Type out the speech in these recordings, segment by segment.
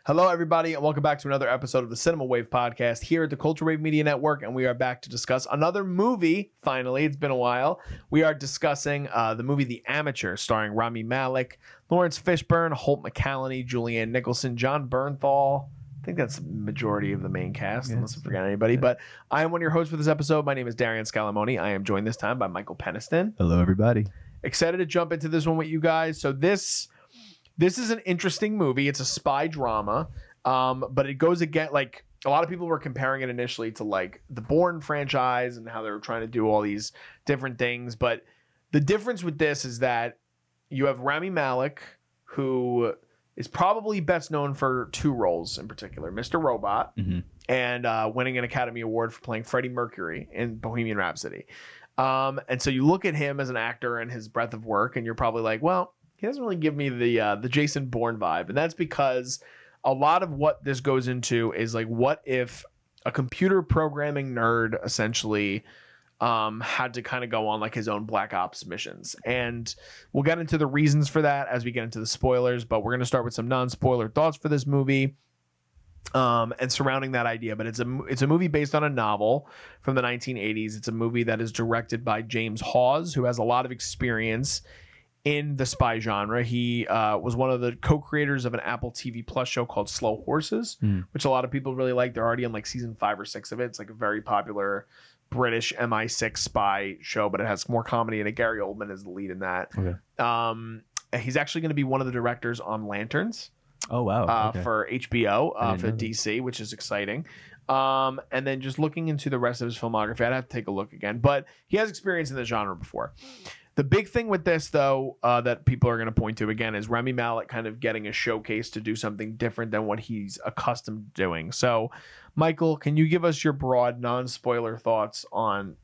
Hello, everybody, and welcome back to another episode of the Cinema Wave podcast here at the Culture Wave Media Network, and we are back to discuss another movie. Finally, it's been a while. We are discussing the movie The Amateur, starring Rami Malek, Laurence Fishburne, Holt McCallany, Julianne, Nicholson, John Bernthal. I think that's the majority of the main cast, unless I forgot anybody. But I am one of your hosts for this episode. My name is Darian. I am joined this time by Michael Peniston. Hello, everybody. Excited to jump into this one with you guys. So this is an interesting movie. It's a spy drama, but it goes again. Like, a lot of people were comparing it initially to like the Bourne franchise and how they were trying to do all these different things. But the difference with this is that you have Rami Malek, who is probably best known for two roles in particular: Mr. Robot and winning an Academy Award for playing Freddie Mercury in Bohemian Rhapsody. And so you look at him as an actor and his breadth of work, and you're probably like, well, he doesn't really give me the Jason Bourne vibe. And that's because a lot of what this goes into is like, what if a computer programming nerd essentially had to kind of go on like his own Black Ops missions? And we'll get into the reasons for that as we get into the spoilers, but we're going to start with some non-spoiler thoughts for this movie and surrounding that idea. But it's a movie based on a novel from the 1980s. It's a movie that is directed by James Hawes, who has a lot of experience in the spy genre. He was one of the co-creators of an Apple TV Plus show called Slow Horses, which a lot of people really like. They're already on like season 5 or 6 of it. It's like a very popular British MI6 spy show, but it has more comedy in it. Gary Oldman is the lead in that. Okay. He's actually going to be one of the directors on Lanterns. Oh, wow. Okay. For HBO, for DC, which is exciting. And then just looking into the rest of his filmography, I'd have to take a look again. But he has experience in the genre before. The big thing with this, though, that people are going to point to, again, is Rami Malek kind of getting a showcase to do something different than what he's accustomed to doing. So, Michael, can you give us your broad, non-spoiler thoughts on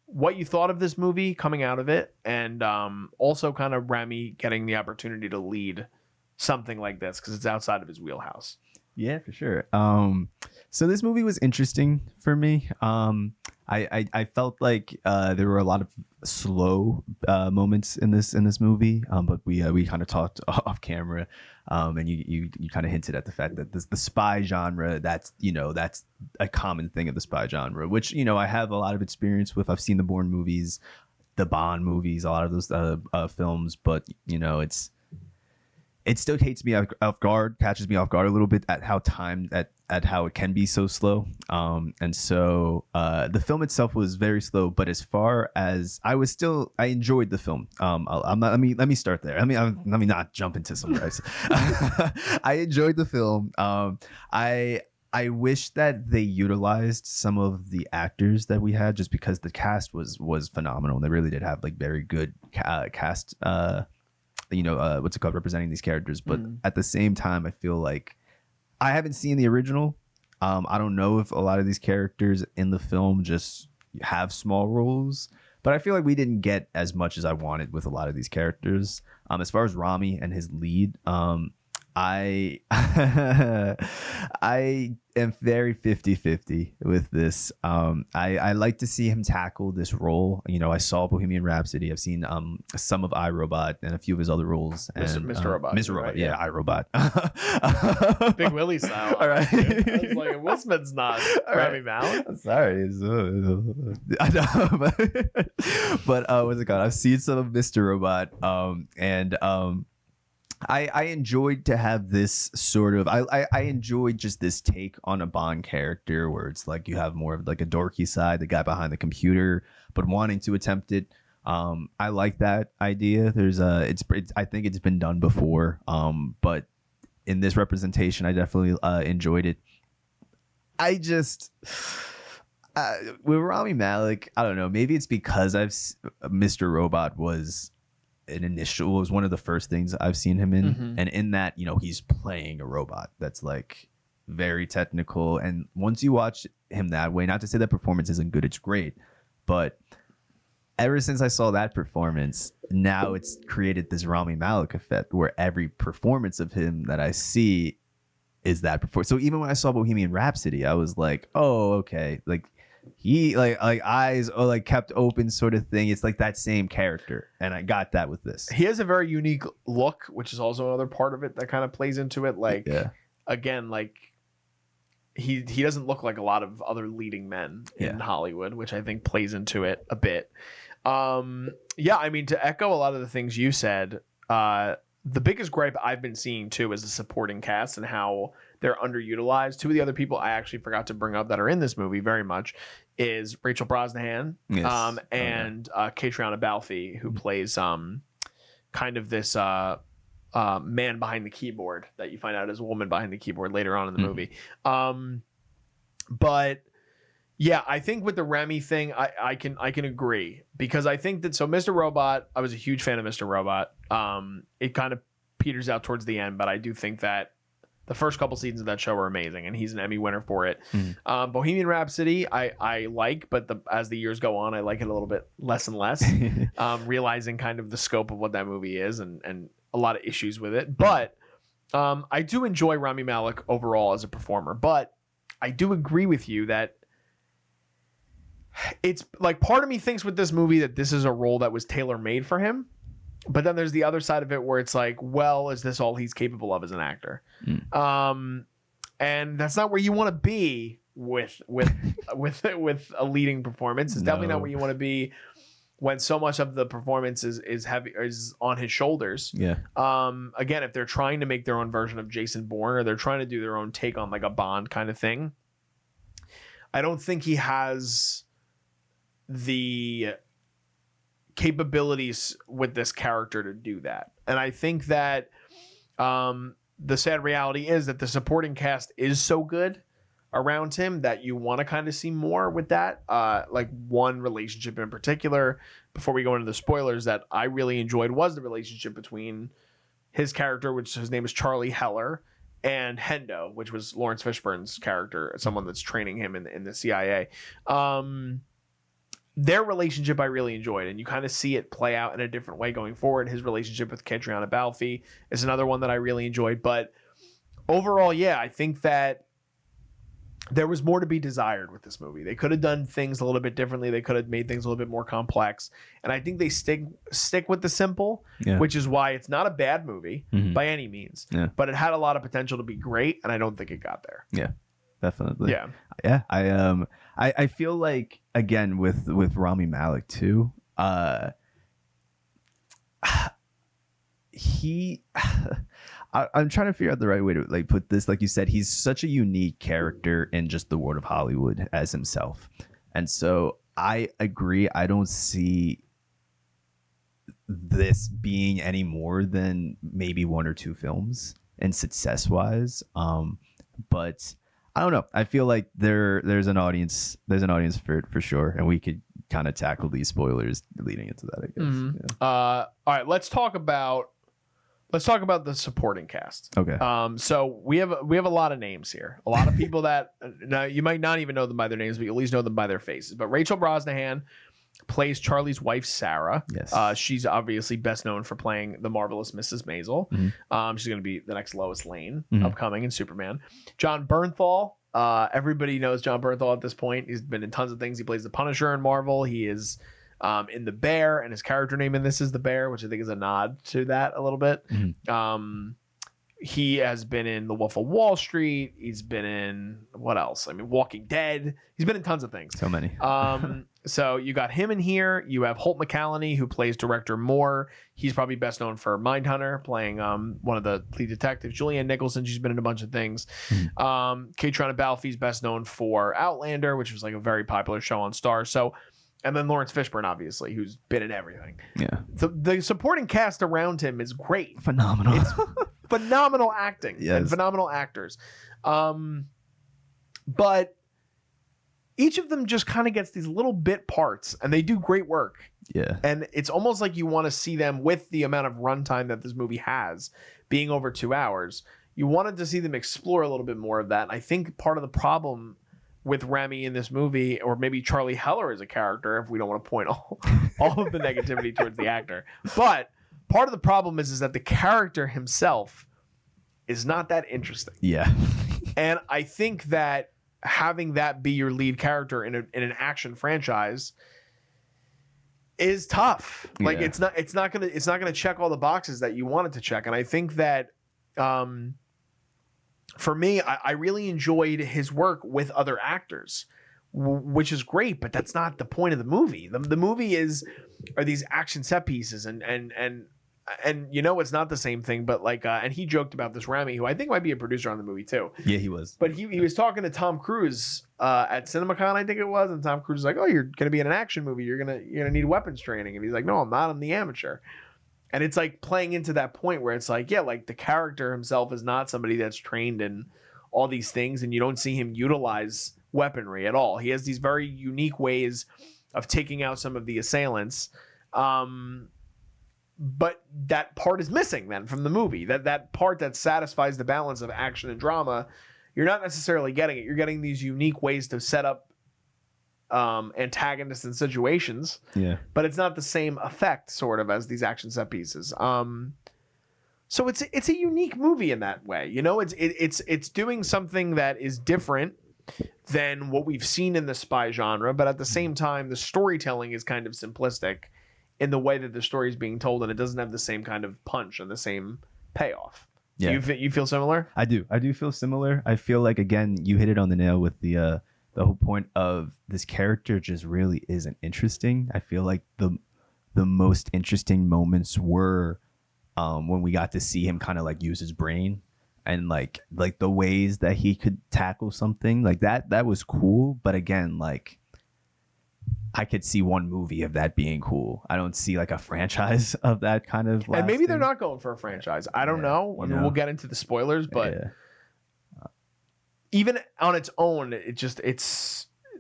what you thought of this movie coming out of it, and also kind of Rami getting the opportunity to lead something like this, because it's outside of his wheelhouse? Yeah, for sure. So this movie was interesting for me. I felt like there were a lot of slow moments in this movie, but we kind of talked off camera, and you kind of hinted at the fact that the spy genre, that's a common thing of the spy genre, which I have a lot of experience with. I've seen the Bourne movies, the Bond movies, a lot of those films, but it still catches me off guard a little bit at how timed at how it can be so slow. And so the film itself was very slow, but as far as I enjoyed the film. Let me start there. Let me not jump into some guys. I enjoyed the film. I wish that they utilized some of the actors that we had, just because the cast was phenomenal. They really did have like very good cast. What's it called, representing these characters. But at the same time, I feel like I haven't seen the original. I don't know if a lot of these characters in the film just have small roles, but I feel like we didn't get as much as I wanted with a lot of these characters. As far as Rami and his lead, I I am very 50-50 with this. I like to see him tackle this role. I saw Bohemian Rhapsody. I've seen some of iRobot and a few of his other roles. And, Mr. Robot. Mr. Robot, right, yeah, iRobot. Big Willie style. All right. I was like, Will Smith's not Rami Malek. I'm sorry. I know, but what's it called? I've seen some of Mr. Robot, and I enjoyed to have this sort of I enjoyed just this take on a Bond character where it's like you have more of like a dorky side, the guy behind the computer, but wanting to attempt it. I like that idea. I think it's been done before, but in this representation, I definitely enjoyed it. I just with Rami Malek, I don't know. Maybe it's because Mr. Robot was one of the first things I've seen him in, and in that he's playing a robot that's like very technical, and once you watch him that way, not to say that performance isn't good, it's great, but ever since I saw that performance, now it's created this Rami Malek effect where every performance of him that I see is that performance. So even when I saw Bohemian Rhapsody, I was like, oh, okay, like he like eyes or like kept open sort of thing. It's like that same character, and I got that with this. He has a very unique look, which is also another part of it that kind of plays into it. Like, again, like he doesn't look like a lot of other leading men in Hollywood, which I think plays into it a bit. Yeah, I mean, to echo a lot of the things you said, the biggest gripe I've been seeing too is the supporting cast and how they're underutilized. Two of the other people I actually forgot to bring up that are in this movie very much is Rachel Brosnahan, and Caitriona Balfe, who plays kind of this man behind the keyboard that you find out is a woman behind the keyboard later on in the movie. But yeah, I think with the Remy thing, I can agree, because I think that, so Mr. Robot, I was a huge fan of Mr. Robot. It kind of peters out towards the end, but I do think that the first couple seasons of that show are amazing, and he's an Emmy winner for it. Bohemian Rhapsody, I like, but as the years go on, I like it a little bit less and less, realizing kind of the scope of what that movie is and a lot of issues with it. But I do enjoy Rami Malek overall as a performer, but I do agree with you that it's like, part of me thinks with this movie that this is a role that was tailor-made for him. But then there's the other side of it where it's like, well, is this all he's capable of as an actor? And that's not where you want to be with a leading performance. It's definitely not where you want to be when so much of the performance is heavy, is on his shoulders. Again, if they're trying to make their own version of Jason Bourne, or they're trying to do their own take on like a Bond kind of thing, I don't think he has the capabilities with this character to do that. And I think that the sad reality is that the supporting cast is so good around him that you want to kind of see more with that. Like one relationship in particular, before we go into the spoilers, that I really enjoyed was the relationship between his character, which his name is Charlie Heller, and Hendo, which was Laurence Fishburne's character, someone that's training him in the CIA. Their relationship I really enjoyed, and you kind of see it play out in a different way going forward. His relationship with Caitriona Balfe is another one that I really enjoyed. But overall, yeah, I think that there was more to be desired with this movie. They could have done things a little bit differently. They could have made things a little bit more complex. And I think they stick with the simple, which is why it's not a bad movie by any means. But it had a lot of potential to be great, and I don't think it got there. Yeah. Definitely. Yeah. I feel like, again, with Rami Malek too, I'm trying to figure out the right way to like put this. Like you said, he's such a unique character in just the world of Hollywood as himself. And so I agree. I don't see this being any more than maybe one or two films and success wise. But I don't know. I feel like there's an audience for it for sure, and we could kind of tackle these spoilers leading into that, I guess. All right, let's talk about the supporting cast. Okay. So we have a lot of names here. A lot of people that now you might not even know them by their names, but you at least know them by their faces. But Rachel Brosnahan plays Charlie's wife, Sarah. Yes. She's obviously best known for playing the marvelous Mrs. Maisel. She's going to be the next Lois Lane upcoming in Superman. John Bernthal. Everybody knows John Bernthal at this point. He's been in tons of things. He plays the Punisher in Marvel. He is in The Bear, and his character name in this is The Bear, which I think is a nod to that a little bit. He has been in The Wolf of Wall Street. He's been in, what else? I mean, Walking Dead. He's been in tons of things. So many. So you got him in here. You have Holt McCallany, who plays Director Moore. He's probably best known for Mindhunter, playing one of the lead detectives. Julianne Nicholson, she's been in a bunch of things. Caitriona Balfe's best known for Outlander, which was like a very popular show on Starz. So, and then Laurence Fishburne, obviously, who's been in everything. Yeah. The supporting cast around him is great. Phenomenal. It's phenomenal acting. Yes. And phenomenal actors. But each of them just kind of gets these little bit parts, and they do great work. Yeah. And it's almost like you want to see them, with the amount of runtime that this movie has, being over 2 hours. You wanted to see them explore a little bit more of that. And I think part of the problem with Rami in this movie, or maybe Charlie Heller as a character, if we don't want to point all of the negativity towards the actor, but part of the problem is that the character himself is not that interesting. Yeah. And I think that having that be your lead character in an action franchise is tough. Like, Yeah. it's not gonna check all the boxes that you want it to check. And I think that for me, I really enjoyed his work with other actors, which is great, but that's not the point of the movie. The movie are these action set pieces, and it's not the same thing, but like, and he joked about this, Rami, who I think might be a producer on the movie too. Yeah, he was. But he was talking to Tom Cruise at CinemaCon, I think it was, and Tom Cruise was like, "Oh, you're gonna be in an action movie. You're gonna need weapons training," and he's like, "No, I'm not. I'm the amateur." And it's like playing into that point where it's like, yeah, like the character himself is not somebody that's trained in all these things, and you don't see him utilize weaponry at all. He has these very unique ways of taking out some of the assailants. But that part is missing then from the movie. That part that satisfies the balance of action and drama, you're not necessarily getting it. You're getting these unique ways to set up antagonists and situations. Yeah. But it's not the same effect, sort of, as these action set pieces. So it's a unique movie in that way. It's doing something that is different than what we've seen in the spy genre, but at the same time, the storytelling is kind of simplistic in the way that the story is being told, and it doesn't have the same kind of punch and the same payoff. So Yeah. you feel similar? I do feel similar. I feel like, again, you hit it on the nail with the whole point of this character just really isn't interesting. I feel like the most interesting moments were when we got to see him kind of like use his brain and like the ways that he could tackle something like that was cool. But again, like, I could see one movie of that being cool. I don't see like a franchise of that kind of. And maybe they're lasting. not going for a franchise. I don't know. I mean, we'll get into the spoilers, but even on its own,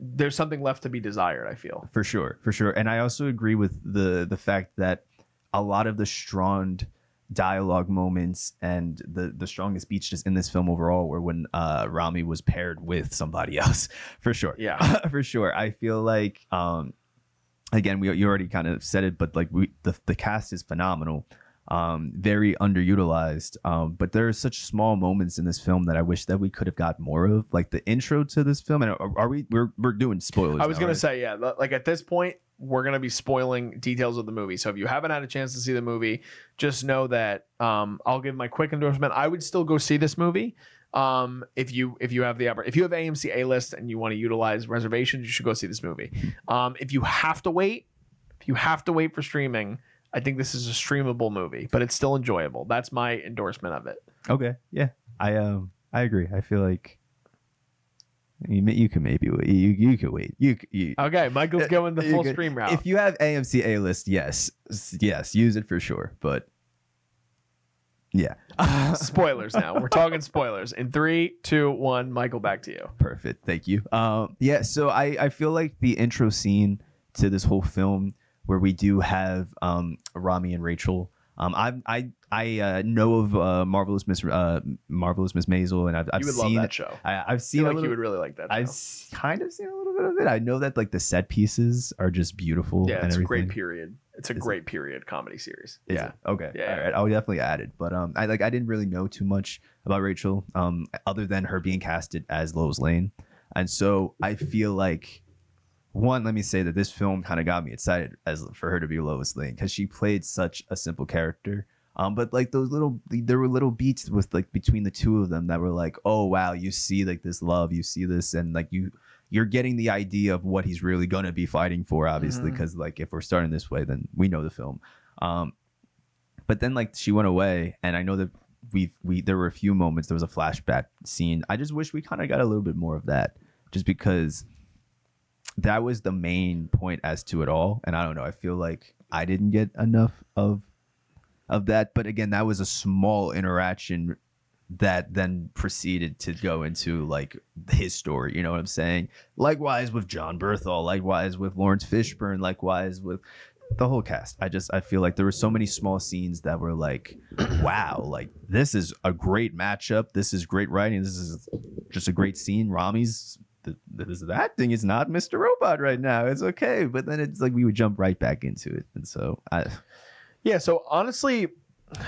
there's something left to be desired, I feel. For sure. And I also agree with the fact that a lot of the strong dialogue moments and the strongest speeches in this film overall were when Rami was paired with somebody else. For sure. Yeah. For sure. I feel like again, you already kind of said it, but like the cast is phenomenal. Very underutilized, but there are such small moments in this film that I wish that we could have got more of, like the intro to this film. And we're doing spoilers. I was now, gonna right? say, yeah, like at this point, we're gonna be spoiling details of the movie. So if you haven't had a chance to see the movie, just know that I'll give my quick endorsement. I would still go see this movie. If you have if you have AMC A List and you want to utilize reservations, you should go see this movie. If you have to wait for streaming, I think this is a streamable movie, but it's still enjoyable. That's my endorsement of it. Okay, yeah, I agree. I feel like you can maybe wait. You can wait. You Okay, Michael's going the full stream route. If you have AMC A List, yes, use it for sure. But yeah, Spoilers now. We're talking spoilers. In 3, 2, 1, Michael, back to you. Perfect. Thank you. Yeah. So I feel like the intro scene to this whole film, where we do have Rami and Rachel. I know of Marvelous Miss Maisel, and I've You would seen love that show. I've seen I feel a like little, you would really like that show. I've kind of seen a little bit of it. I know that like the set pieces are just beautiful. Yeah, and it's a everything. great period. It's a great period comedy series. Yeah. Okay. Yeah. All right. I'll definitely add it. But I didn't really know too much about Rachel, other than her being casted as Lois Lane, and so I feel like, one, let me say that this film kind of got me excited for her to be Lois Lane, because she played such a simple character. But like there were little beats with like between the two of them that were like, oh wow, you see like this love, you see this, and like you're getting the idea of what he's really gonna be fighting for, obviously, because like if we're starting this way, then we know the film. But then like she went away, and I know that there were a few moments. There was a flashback scene. I just wish we kind of got a little bit more of that, just because that was the main point as to it all. And I don't know, I feel like I didn't get enough of that. But again, that was a small interaction that then proceeded to go into like his story. You know what I'm saying? Likewise with John Bernthal, likewise with Laurence Fishburne, likewise with the whole cast. I feel like there were so many small scenes that were like, wow, like this is a great matchup. This is great writing. This is just a great scene. Rami's the acting is not Mr. Robot right now. It's okay. But then it's like we would jump right back into it. And so so honestly,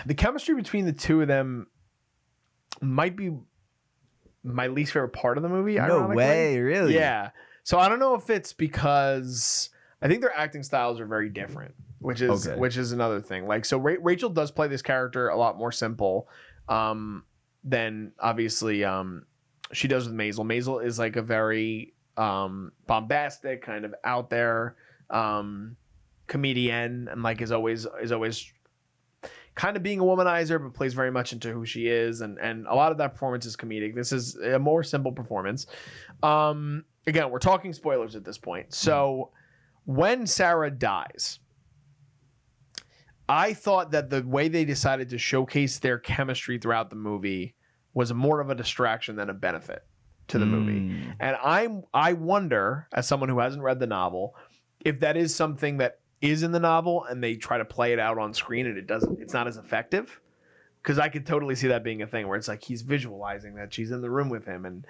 the chemistry between the two of them might be my least favorite part of the movie. No ironically. way, really? Yeah. So I don't know if it's because I think their acting styles are very different, which is another thing. Like, so Rachel does play this character a lot more simple than obviously she does with Maisel. Maisel is like a very bombastic, kind of out there comedian, and like is always kind of being a womanizer, but plays very much into who she is, and a lot of that performance is comedic. This is a more simple performance. Again, we're talking spoilers at this point. So when Sarah dies, I thought that the way they decided to showcase their chemistry throughout the movie was more of a distraction than a benefit to the movie. And I wonder, as someone who hasn't read the novel, if that is something that is in the novel and they try to play it out on screen and it's not as effective. Because I could totally see that being a thing where it's like he's visualizing that she's in the room with him, and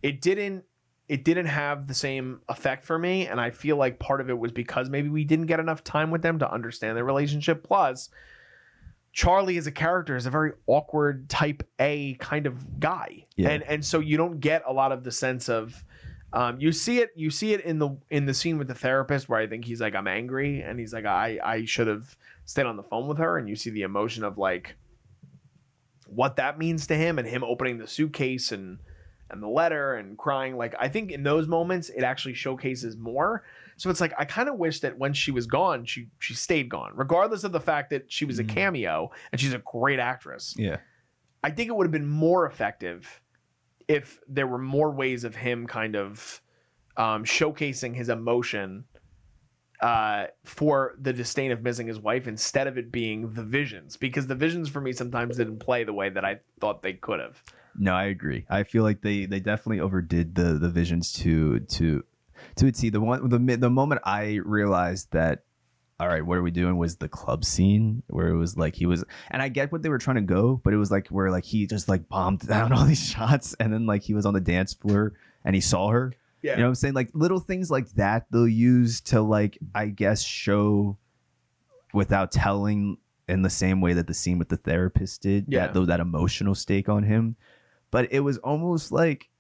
it didn't have the same effect for me. And I feel like part of it was because maybe we didn't get enough time with them to understand their relationship. Plus, Charlie as a character is a very awkward type A kind of guy. Yeah. And so you don't get a lot of the sense of you see it in the scene with the therapist where I think he's like, I'm angry, and he's like, I should have stayed on the phone with her, and you see the emotion of like what that means to him, and him opening the suitcase and the letter and crying. Like, I think in those moments it actually showcases more. So it's like, I kind of wish that when she was gone, she stayed gone, regardless of the fact that she was a cameo and she's a great actress. Yeah. I think it would have been more effective if there were more ways of him kind of showcasing his emotion for the disdain of missing his wife, instead of it being the visions, because the visions for me sometimes didn't play the way that I thought they could have. No, I agree. I feel like they definitely overdid the visions to a T. The moment I realized that, all right, what are we doing, was the club scene where it was like he was, and I get what they were trying to go, but it was like where like he just like bombed down all these shots, and then like he was on the dance floor and he saw her. Yeah. You know what I'm saying? Like little things like that they'll use to, like, I guess, show without telling, in the same way that the scene with the therapist did. Yeah. That emotional stake on him. But it was almost like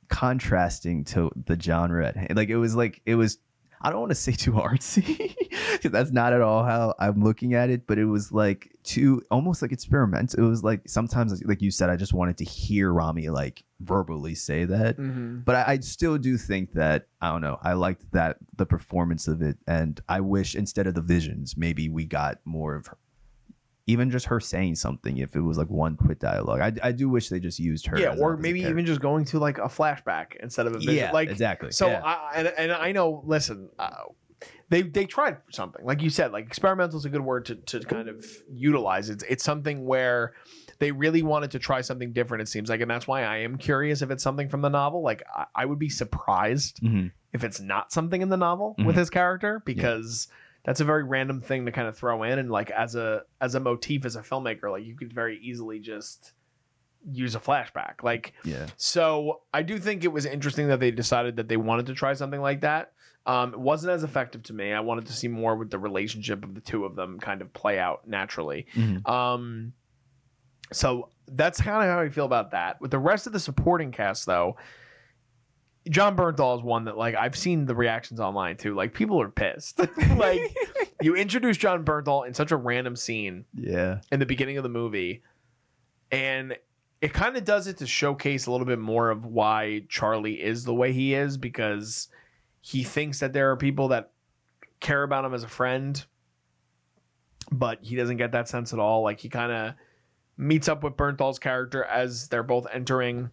contrasting to the genre at hand. Like it was I don't want to say too artsy, because that's not at all how I'm looking at it, but it was like too almost like experimental. It was like sometimes, like you said, I just wanted to hear Rami like verbally say that. Mm-hmm. But I still do think that, I don't know, I liked that, the performance of it, and I wish instead of the visions, maybe we got more of her, even just her saying something, if it was like one quick dialogue. I do wish they just used her. Yeah, or maybe even just going to like a flashback instead of a vision. Yeah, like, exactly. So yeah. And I know, listen, they tried something. Like you said, like experimental is a good word to kind of utilize. It's something where they really wanted to try something different, it seems like. And that's why I am curious if it's something from the novel. Like I would be surprised if it's not something in the novel with his character, because... Yeah. That's a very random thing to kind of throw in, and like as a motif as a filmmaker, like you could very easily just use a flashback. Like, yeah. So I do think it was interesting that they decided that they wanted to try something like that. It wasn't as effective to me. I wanted to see more with the relationship of the two of them kind of play out naturally. Mm-hmm. So that's kind of how I feel about that. With the rest of the supporting cast, though, John Bernthal is one that, like, I've seen the reactions online too. Like, people are pissed. Like, you introduce John Bernthal in such a random scene, in the beginning of the movie, and it kind of does it to showcase a little bit more of why Charlie is the way he is, because he thinks that there are people that care about him as a friend, but he doesn't get that sense at all. Like, he kind of meets up with Bernthal's character as they're both entering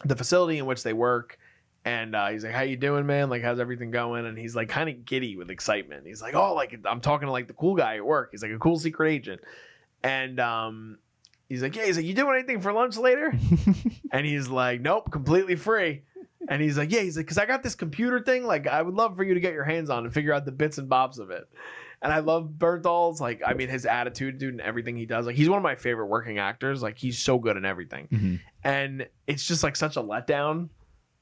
the facility in which they work, and he's like, how you doing, man? Like, how's everything going? And he's like kind of giddy with excitement. He's like, oh, like, I'm talking to like the cool guy at work. He's like a cool secret agent. And he's like, yeah, he's like, you doing anything for lunch later? And he's like, nope, completely free. And he's like, yeah, he's like, because I got this computer thing, like, I would love for you to get your hands on and figure out the bits and bobs of it. And I love Bernthal's, like, I mean, his attitude, dude, and everything he does. Like, he's one of my favorite working actors. Like, he's so good in everything. Mm-hmm. And it's just, like, such a letdown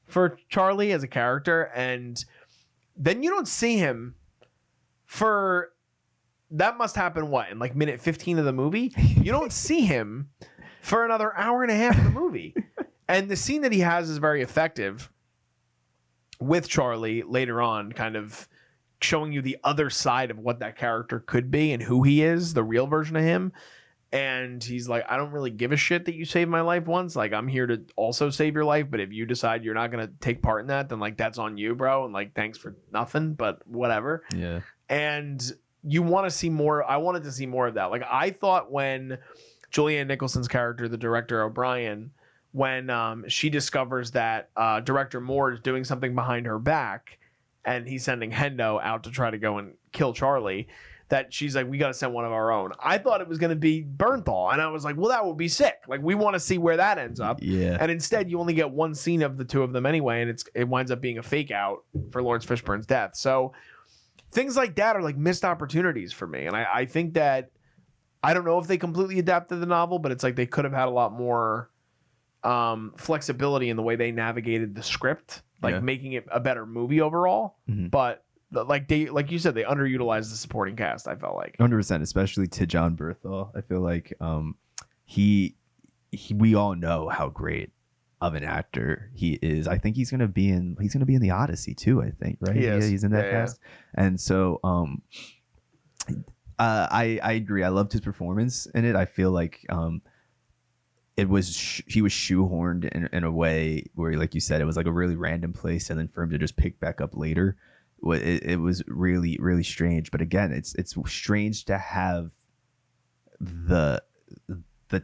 for Charlie as a character. And then you don't see him for... That must happen, what, in, like, minute 15 of the movie? You don't see him for another hour and a half of the movie. And the scene that he has is very effective with Charlie later on, kind of showing you the other side of what that character could be and who he is, the real version of him. And he's like, I don't really give a shit that you saved my life once. Like, I'm here to also save your life. But if you decide you're not going to take part in that, then like, that's on you, bro. And like, thanks for nothing, but whatever. Yeah. And you want to see more. I wanted to see more of that. Like, I thought when Julianne Nicholson's character, the director O'Brien, when she discovers that director Moore is doing something behind her back and he's sending Hendo out to try to go and kill Charlie, that she's like, we got to send one of our own. I thought it was going to be Bernthal. And I was like, well, that would be sick. Like, we want to see where that ends up. Yeah. And instead, you only get one scene of the two of them anyway. And it winds up being a fake out for Laurence Fishburne's death. So things like that are like missed opportunities for me. And I think that, I don't know if they completely adapted the novel, but it's like they could have had a lot more flexibility in the way they navigated the script, like making it a better movie overall. Mm-hmm. But like you said, they underutilized the supporting cast. I felt like 100%, especially to John Bernthal. I feel like we all know how great of an actor he is. I think he's gonna be in the Odyssey too. I think, right? Yeah, he's in that cast. And so I agree. I loved his performance in it. I feel like he was shoehorned in a way where, like you said, it was like a really random place, and then for him to just pick back up later, it was really, really strange. But again, it's strange to have the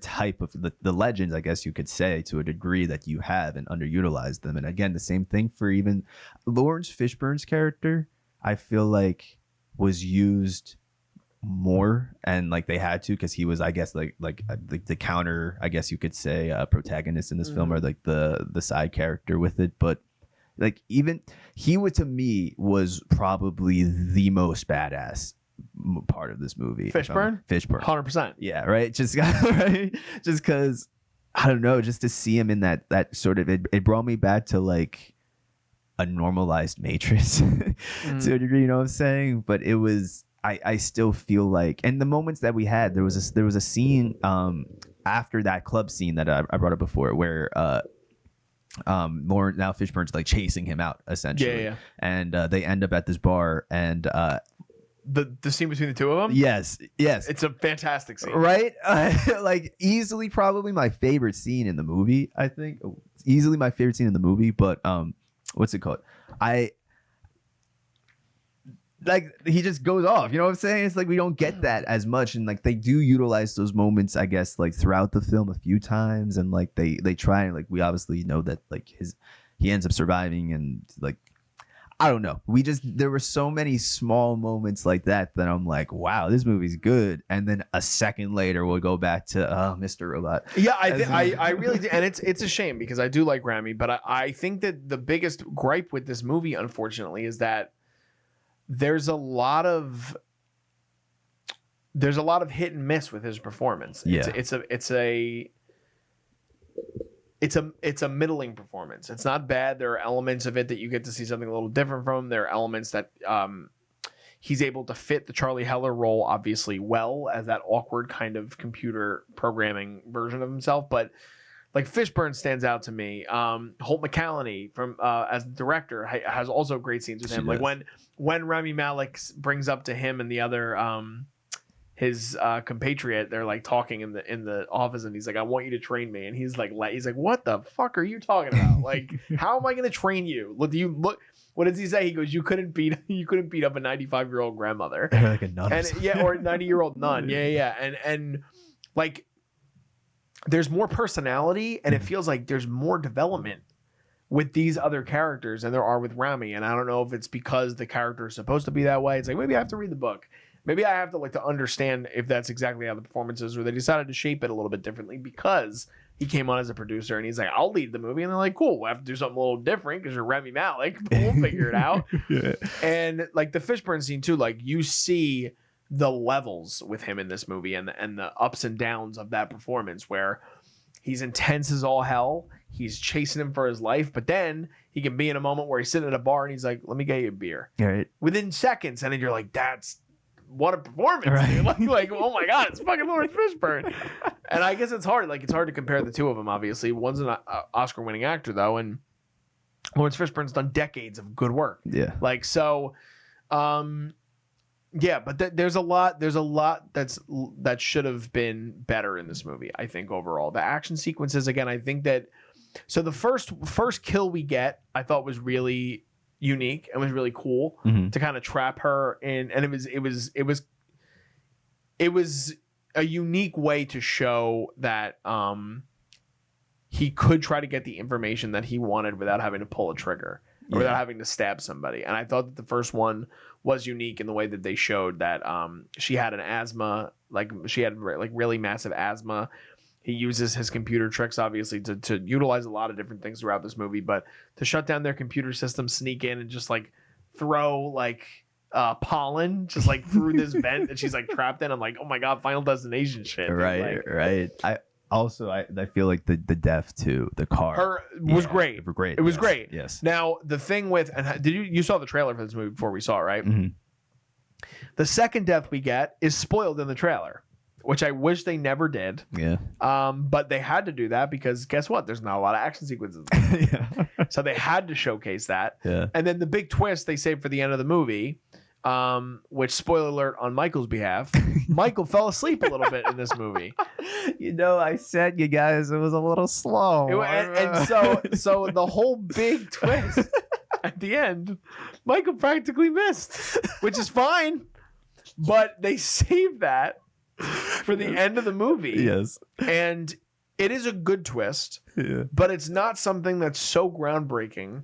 type of the legends, I guess you could say, to a degree that you have and underutilize them. And again, the same thing for even Laurence Fishburne's character, I feel like was used more, and like they had to, because he was, I guess, like the counter, I guess you could say, protagonist in this film, or like the side character with it. But like, even he would, to me, was probably the most badass part of this movie. Fishburne 100%. Yeah, right. Just right, just because, I don't know, just to see him in that sort of, it brought me back to like a normalized Matrix to a degree, you know what I'm saying? But it was, I still feel like, and the moments that we had, there was a scene after that club scene that I brought up before, where Laurence, now Fishburne's like chasing him out essentially. Yeah. And they end up at this bar, and the scene between the two of them. Yes, It's a fantastic scene, right? Like, easily probably my favorite scene in the movie. I think easily my favorite scene in the movie. But what's it called? Like, he just goes off, you know what I'm saying? It's like we don't get that as much, and like they do utilize those moments, I guess, like throughout the film a few times, and like they try, and like we obviously know that like he ends up surviving, and like, I don't know, there were so many small moments like that I'm like, wow, this movie's good. And then a second later we'll go back to Mr. Robot. Yeah, I really do. And it's a shame, because I do like Rami, but I think that the biggest gripe with this movie, unfortunately, is that there's a lot of hit and miss with his performance. Yeah. It's a middling performance. It's not bad. There are elements of it that you get to see something a little different from. There are elements that he's able to fit the Charlie Heller role obviously well, as that awkward kind of computer programming version of himself. But like, Fishburne stands out to me. Holt McCallany from as the director has also great scenes with him. Like when Rami Malek brings up to him and the other his compatriot, they're like talking in the office, and he's like, I want you to train me, and he's like, what the fuck are you talking about? Like, how am I going to train you? What does he say? He goes, you couldn't beat up a 95-year-old grandmother, like a nun, and or a 90-year-old nun. Yeah. And like, there's more personality, and it feels like there's more development with these other characters than there are with Rami. And I don't know if it's because the character is supposed to be that way. It's like, maybe I have to read the book. Maybe I have to understand if that's exactly how the performance is, or they decided to shape it a little bit differently because he came on as a producer and he's like, I'll lead the movie. And they're like, cool, we'll have to do something a little different because you're Rami Malek, but we'll figure it out. Yeah. And like the Fishburne scene too, like, you see the levels with him in this movie, and the ups and downs of that performance, where he's intense as all hell. He's chasing him for his life, but then he can be in a moment where he's sitting at a bar and he's like, let me get you a beer. Right. Within seconds. And then you're like, that's what a performance, Right. dude. Like, oh my God, it's fucking Laurence Fishburne. And I guess it's hard. Like, it's hard to compare the two of them, obviously. One's an Oscar-winning actor, though, and Laurence Fishburne's done decades of good work. Yeah. Like, so, yeah, but there's a lot that should have been better in this movie, I think, overall. The action sequences, again, I think that, so the first kill we get, I thought was really unique and was really cool to kind of trap her in, and it was a unique way to show that he could try to get the information that he wanted without having to pull a trigger or without having to stab somebody. And I thought that the first one was unique in the way that they showed that she had an asthma, like she had like really massive asthma. He uses his computer tricks, obviously, to utilize a lot of different things throughout this movie, but to shut down their computer system, sneak in and just like throw like pollen just like through this vent that she's like trapped in. I'm like, oh my God, Final Destination shit. Right, like, right. I feel like the death too, the car was great. It was great. It was great. Yes. Now the thing with, and did you saw the trailer for this movie before we saw it, right? Mm-hmm. The second death we get is spoiled in the trailer, which I wish they never did. Yeah. But they had to do that because guess what? There's not a lot of action sequences. Yeah. So they had to showcase that. Yeah. And then the big twist they saved for the end of the movie, which, spoiler alert on Michael's behalf, Michael fell asleep a little bit in this movie. You know, I said you guys it was a little slow. And so the whole big twist at the end, Michael practically missed, which is fine. But they saved that for the end of the movie. Yes. And it is a good twist, but it's not something that's so groundbreaking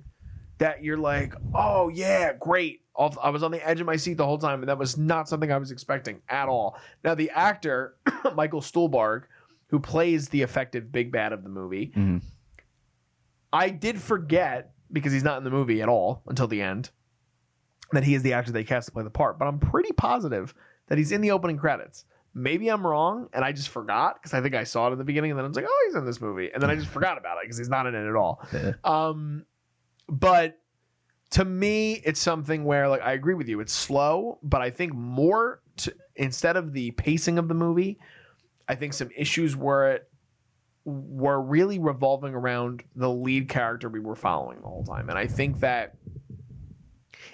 that you're like, oh yeah, great. I was on the edge of my seat the whole time, and that was not something I was expecting at all. Now, the actor, Michael Stuhlbarg, who plays the effective big bad of the movie, I did forget, because he's not in the movie at all until the end, that he is the actor they cast to play the part. But I'm pretty positive that he's in the opening credits. Maybe I'm wrong, and I just forgot, because I think I saw it in the beginning, and then I was like, oh, he's in this movie. And then I just forgot about it, because he's not in it at all. Yeah. But to me, it's something where, like, I agree with you. It's slow, but I think instead of the pacing of the movie, I think some issues were really revolving around the lead character we were following the whole time. And I think that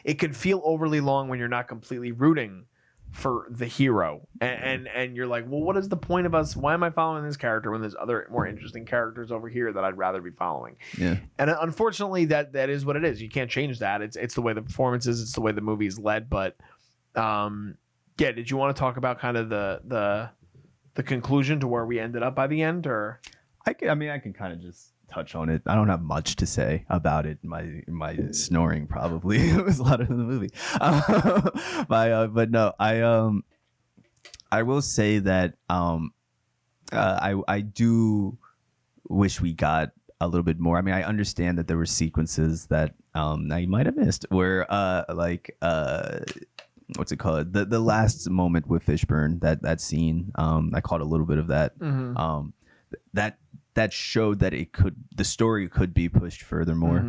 it can feel overly long when you're not completely rooting for the hero. And you're like, well, what is the point of us? Why am I following this character when there's other more interesting characters over here that I'd rather be following? Yeah. And unfortunately, that is what it is. You can't change that. It's the way the performance is. It's the way the movie is led. But yeah, did you want to talk about kind of the conclusion to where we ended up by the end, or? I can kind of just touch on it. I don't have much to say about it. My snoring probably was louder than the movie. But no, I will say that I do wish we got a little bit more. I mean, I understand that there were sequences that I might have missed where what's it called? The last moment with Fishburne, that scene. I caught a little bit of that. Mm-hmm. That showed that the story could be pushed furthermore.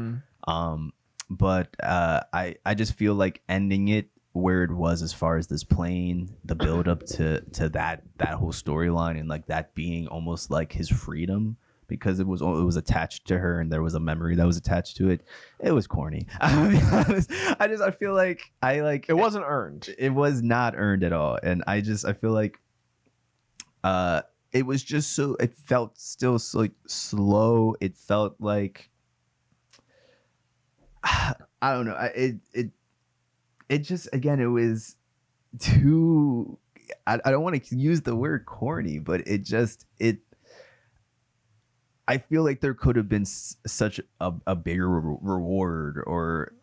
Mm-hmm. But I just feel like ending it where it was as far as this plane, the build up to that whole storyline, and like that being almost like his freedom, because it was attached to her and there was a memory that was attached to it. It was corny. I'll be honest. I feel like it wasn't earned. It was not earned at all. And I feel like it was just so, it felt still like slow. It felt like, I don't know. It just, again, it was too, I don't want to use the word corny, but I feel like there could have been such a bigger reward, or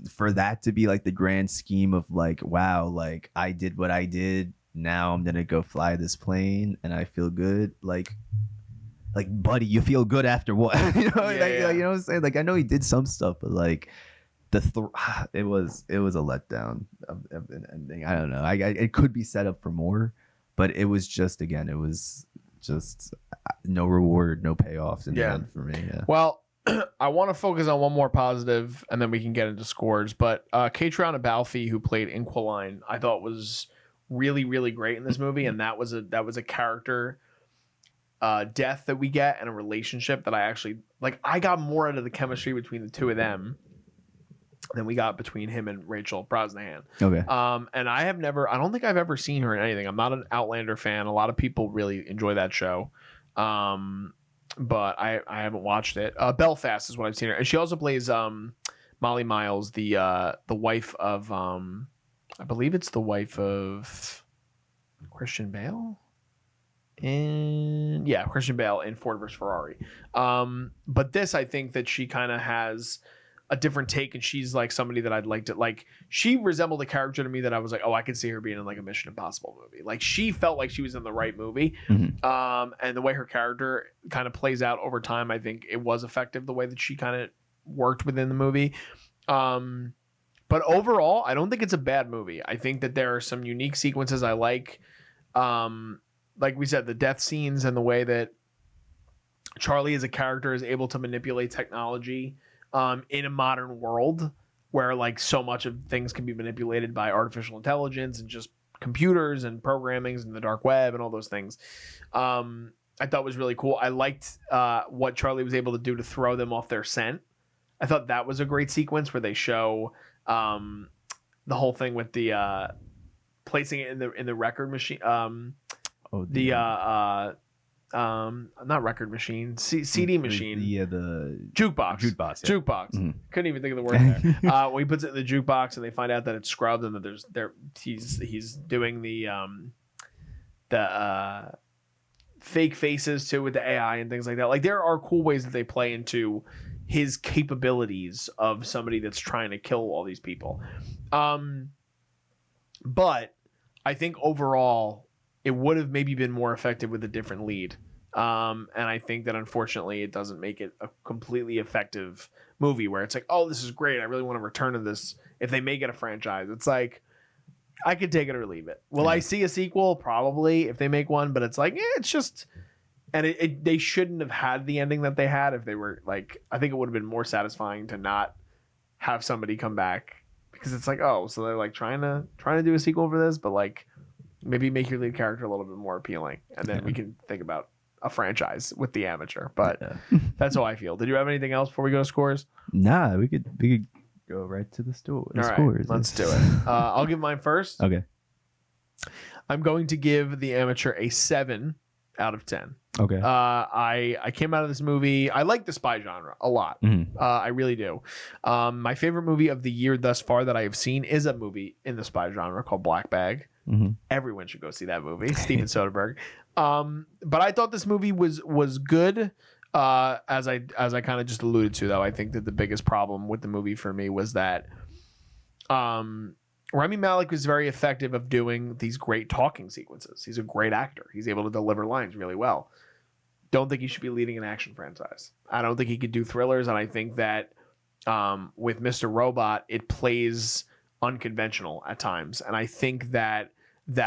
for that to be like the grand scheme of like, wow, like I did what I did. Now I'm gonna go fly this plane and I feel good. Like buddy, you feel good after what? You know, yeah. Like, you know what I'm saying? Like I know he did some stuff, but like it was a letdown of an ending. I don't know. It could be set up for more, but it was just, again, it was just no reward, no payoffs in the end for me. Yeah. Well, I want to focus on one more positive, and then we can get into scores. But Caitriona Balfe, who played Inquiline, I thought was really, really great in this movie, and that was a character death that we get, and a relationship that I actually like. I got more out of the chemistry between the two of them than we got between him and Rachel Brosnahan. Okay. And I don't think I've ever seen her in anything. I'm not an Outlander fan. A lot of people really enjoy that show. But I haven't watched it. Belfast is what I've seen her. And she also plays Molly Miles, the wife of I believe it's the wife of Christian Bale. And yeah, Christian Bale in Ford vs Ferrari. But this, I think that she kind of has a different take, and she's like somebody that I'd like to like. She resembled a character to me that I was like, oh, I could see her being in like a Mission Impossible movie. Like she felt like she was in the right movie. And the way her character kind of plays out over time, I think it was effective the way that she kind of worked within the movie. But overall, I don't think it's a bad movie. I think that there are some unique sequences I like. Like we said, the death scenes and the way that Charlie as a character is able to manipulate technology in a modern world where like so much of things can be manipulated by artificial intelligence and just computers and programmings and the dark web and all those things. I thought was really cool. I liked what Charlie was able to do to throw them off their scent. I thought that was a great sequence where they show the whole thing with the placing it in the record machine. Not record machine, CD machine. The jukebox. Jukebox. Yeah. Jukebox. Couldn't even think of the word there. When he puts it in the jukebox and they find out that it's scrubbed and that he's doing the fake faces too with the AI and things like that. Like there are cool ways that they play into his capabilities of somebody that's trying to kill all these people. But I think overall it would have maybe been more effective with a different lead. And I think that unfortunately it doesn't make it a completely effective movie where it's like, oh, this is great, I really want to return to this. If they make it a franchise, it's like, I could take it or leave it. Will I see a sequel? Probably, if they make one, but it's like, it's just, and they shouldn't have had the ending that they had. If they were like, I think it would have been more satisfying to not have somebody come back, because it's like, oh, so they're like trying to do a sequel for this, but like maybe make your lead character a little bit more appealing, and then we can think about a franchise with the amateur. But that's how I feel. Did you have anything else before we go to scores? Nah, we could go right to the scores. Let's do it. I'll give mine first. Okay. I'm going to give the amateur a 7 out of 10. Okay. I came out of this movie. I like the spy genre a lot. I really do. My favorite movie of the year thus far that I have seen is a movie in the spy genre called Black Bag. Everyone should go see that movie. Steven Soderbergh. But I thought this movie was good. As I kind of just alluded to, though, I think that the biggest problem with the movie for me was that Rami Malek was very effective of doing these great talking sequences. He's a great actor. He's able to deliver lines really well. Don't think he should be leading an action franchise. I don't think he could do thrillers, and I think that with Mr. Robot, it plays unconventional at times, and I think that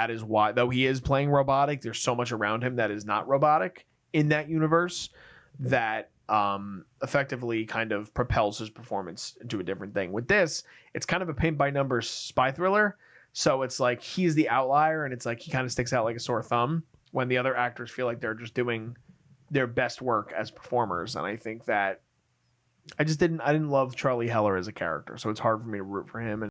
is why, though he is playing robotic, there's so much around him that is not robotic in that universe that effectively kind of propels his performance into a different thing. With this, it's kind of a paint by numbers spy thriller, so it's like he's the outlier, and it's like he kind of sticks out like a sore thumb when the other actors feel like they're just doing their best work as performers. And I think that I didn't love Charlie Heller as a character, so it's hard for me to root for him. And